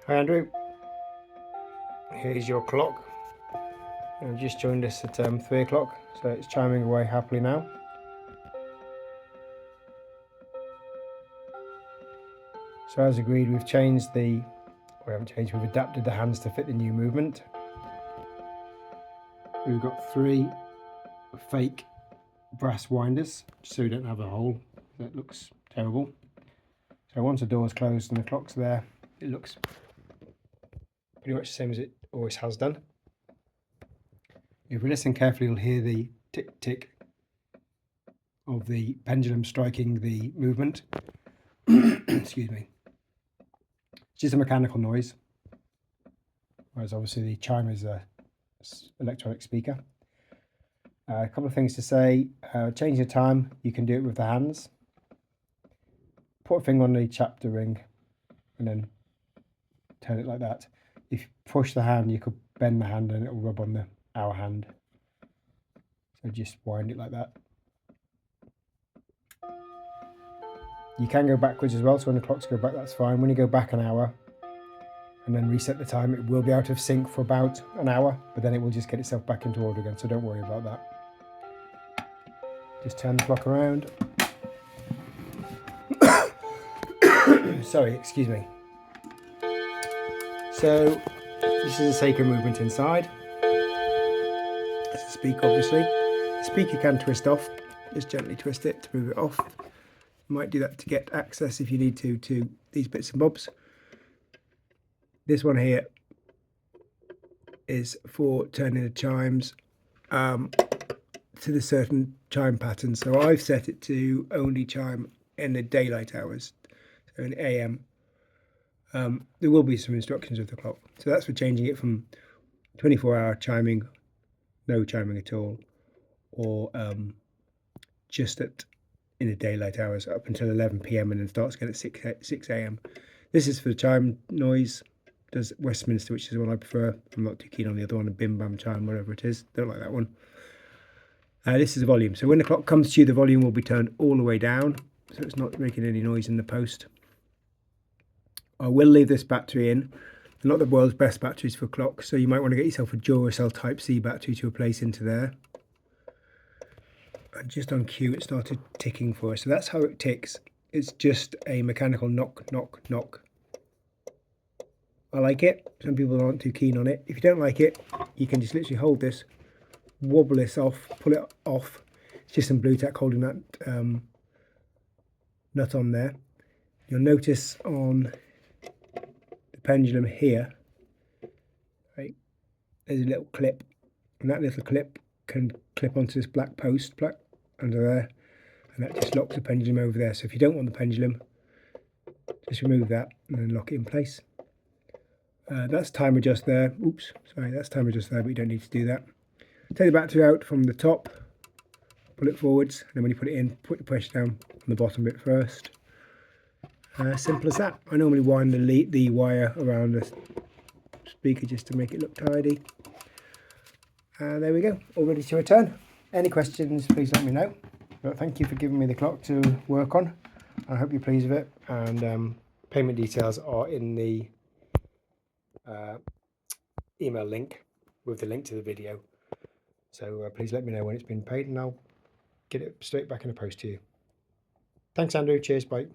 Hi Andrew, here's your clock. You've just joined us at 3 o'clock, so it's chiming away happily now. So as agreed, we've changed we've adapted the hands to fit the new movement. We've got 3 fake brass winders, so we don't have a hole that looks terrible. So once the door's closed and the clock's there, it looks pretty much the same as it always has done. If we listen carefully, you'll hear the tick tick of the pendulum striking the movement. Excuse me. It's just a mechanical noise, whereas obviously the chime is a electronic speaker. A couple of things to say. Change the time, you can do it with the hands. Put a finger on the chapter ring and then turn it like that. If you push the hand, you could bend the hand and it will rub on the hour hand. So just wind it like that. You can go backwards as well, so when the clocks go back, that's fine. When you go back an hour and then reset the time, it will be out of sync for about an hour, but then it will just get itself back into order again, so don't worry about that. Just turn the clock around. Sorry, excuse me. So this is a Seiko movement inside. It's a speaker, obviously. The speaker can twist off. Just gently twist it to move it off. You might do that to get access, if you need to these bits and bobs. This one here is for turning the chimes to the certain chime pattern. So I've set it to only chime in the daylight hours, so in AM. There will be some instructions with the clock. So that's for changing it from 24-hour chiming, no chiming at all, or just in the daylight hours up until 11 PM and then starts again at 6 AM. This is for the chime noise. Does Westminster, which is the one I prefer. I'm not too keen on the other one, a bim bam chime, whatever it is. Don't like that one. This is the volume. So when the clock comes to you, the volume will be turned all the way down, so it's not making any noise in the post. I will leave this battery in. They're not the world's best batteries for clocks, so you might want to get yourself a Duracell Type C battery to replace into there. And just on cue, it started ticking for us. So that's how it ticks. It's just a mechanical knock, knock, knock. I like it. Some people aren't too keen on it. If you don't like it, you can just literally hold this, wobble this off, pull it off. It's just some blue tack holding that nut on there. You'll notice on the pendulum here, right, there's a little clip, and that little clip can clip onto this black post under there, and that just locks the pendulum over there. So if you don't want the pendulum, just remove that and then lock it in place. That's time adjust there. Oops, sorry, that's time adjust there, but you don't need to do that. Take the battery out from the top, pull it forwards, and then when you put it in, put the pressure down on the bottom bit first. Simple as that. I normally wind the wire around the speaker just to make it look tidy. And there we go, all ready to return. Any questions, please let me know. But thank you for giving me the clock to work on. I hope you're pleased with it. And payment details are in the email link with the link to the video. So please let me know when it's been paid and I'll get it straight back in the post to you. Thanks Andrew, cheers, bye.